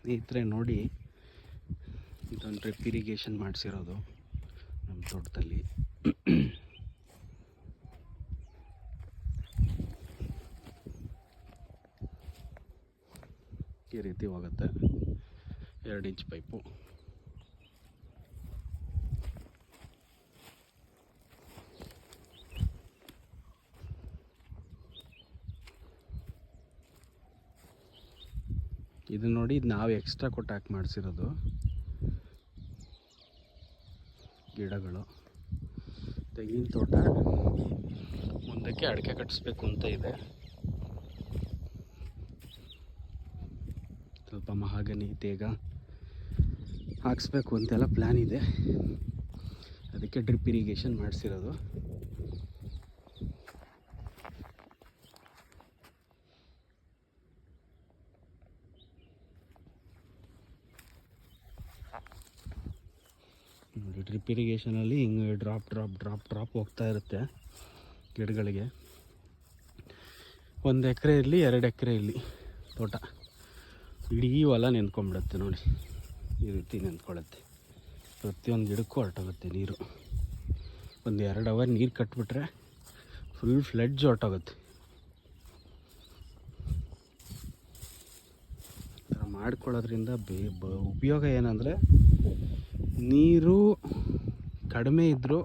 ಸ್ನೇಹಿತರೆ ನೋಡಿ, ಇದೊಂದು ಡ್ರಿಪ್ ಇರಿಗೇಷನ್ ಮಾಡಿಸಿರೋದು ನಮ್ಮ ತೋಟದಲ್ಲಿ. ಈ ರೀತಿ ಹೋಗುತ್ತೆ, 2 ಇಂಚ್ ಪೈಪು. ಇದು ನೋಡಿ, ಇದು ನಾವು ಎಕ್ಸ್ಟ್ರಾ ಕೊಟ್ಟು ಹಾಕಿ ಮಾಡಿಸಿರೋದು ಗಿಡಗಳು. ತೆಂಗಿನ ತೋಟ ಮುಂದಕ್ಕೆ ಅಡಿಕೆ ಕಟ್ಟಿಸ್ಬೇಕು ಅಂತ ಇದೆ. ಸ್ವಲ್ಪ ಮಹಾಗನಿ ತೇಗ ಹಾಕಿಸ್ಬೇಕು ಅಂತೆಲ್ಲ ಪ್ಲ್ಯಾನ್ ಇದೆ. ಅದಕ್ಕೆ ಡ್ರಿಪ್ ಇರಿಗೇಷನ್ ಮಾಡಿಸಿರೋದು. ನೋಡಿ, ಡ್ರಿಪ್ ಇರಿಗೇಷನಲ್ಲಿ ಹಿಂಗೆ ಡ್ರಾಪ್ ಹೋಗ್ತಾ ಇರುತ್ತೆ ಗಿಡಗಳಿಗೆ. 1 ಎಕರೆ ಇರಲಿ 2 ಎಕರೆ ಇರಲಿ ತೋಟ ಇಡೀ ಹೊಲ ನೆಂದ್ಕೊಂಡ್ಬಿಡುತ್ತೆ ನೋಡಿ. ಈ ರೀತಿ ನೆಂದ್ಕೊಳ್ಳುತ್ತೆ. ಪ್ರತಿಯೊಂದು ಗಿಡಕ್ಕೂ ಹೊರಟೋಗುತ್ತೆ ನೀರು. 1-2 ಅವರ್ ನೀರು ಕಟ್ಬಿಟ್ರೆ ಫುಲ್ ಫ್ಲಡ್ಜ್ ಹೊರಟೋಗುತ್ತೆ. ಈ ಥರ ಮಾಡ್ಕೊಳ್ಳೋದ್ರಿಂದ ಉಪಯೋಗ ಏನಂದರೆ, ನೀರು ಕಡಿಮೆ ಇದ್ದರೂ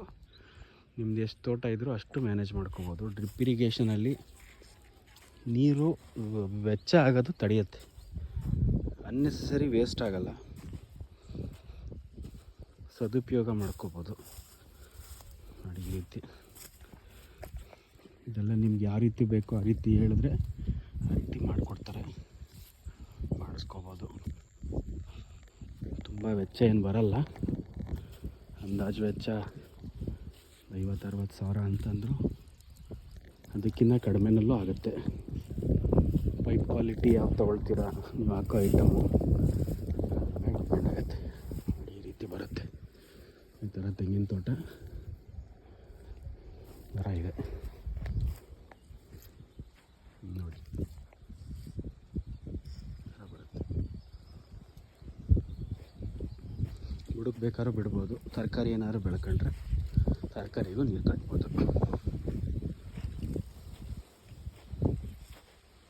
ನಿಮ್ದು ಎಷ್ಟು ತೋಟ ಇದ್ದರೂ ಅಷ್ಟು ಮ್ಯಾನೇಜ್ ಮಾಡ್ಕೋಬೋದು. ಡ್ರಿಪ್ ಇರಿಗೇಷನಲ್ಲಿ ನೀರು ವೆಚ್ಚ ಆಗೋದು ತಡೆಯುತ್ತೆ, ಅನ್ನೆಸೆಸರಿ ವೇಸ್ಟ್ ಆಗೋಲ್ಲ, ಸದುಪಯೋಗ ಮಾಡ್ಕೋಬೋದು ನೋಡಿ. ಈ ರೀತಿ ಇದೆಲ್ಲ ನಿಮ್ಗೆ ಯಾವ ರೀತಿ ಬೇಕೋ ಆ ರೀತಿ ಹೇಳಿದ್ರೆ ಆ ರೀತಿ ಮಾಡಿಕೊಡ್ತಾರೆ, ಮಾಡಿಸ್ಕೋಬೋದು. ತುಂಬ ವೆಚ್ಚ ಏನು ಬರಲ್ಲ. ಅಂದಾಜು ವೆಚ್ಚ 50-60 ಸಾವಿರ ಅಂತಂದರು ಅದಕ್ಕಿಂತ ಕಡಿಮೆನಲ್ಲೂ ಆಗುತ್ತೆ. ಪೈಪ್ ಕ್ವಾಲಿಟಿ ಯಾವ್ದು ತೊಗೊಳ್ತೀರಾ, ನೀವು ಹಾಕೋ ಐಟಮು ಡಿಪೆಂಡ್ ಆಗುತ್ತೆ. ಈ ರೀತಿ ಬರುತ್ತೆ. ಈ ಥರ ತೆಂಗಿನ ತೋಟ ಥರ ಇದೆ ನೋಡಿ. ಬುಡಕ್ಕೆ ಬೇಕಾದ್ರೂ ಬಿಡ್ಬೋದು. ತರಕಾರಿ ಏನಾದ್ರು ಬೆಳ್ಕೊಂಡ್ರೆ ತರಕಾರಿಗೂ ನೀರು ಕಟ್ಬೋದು.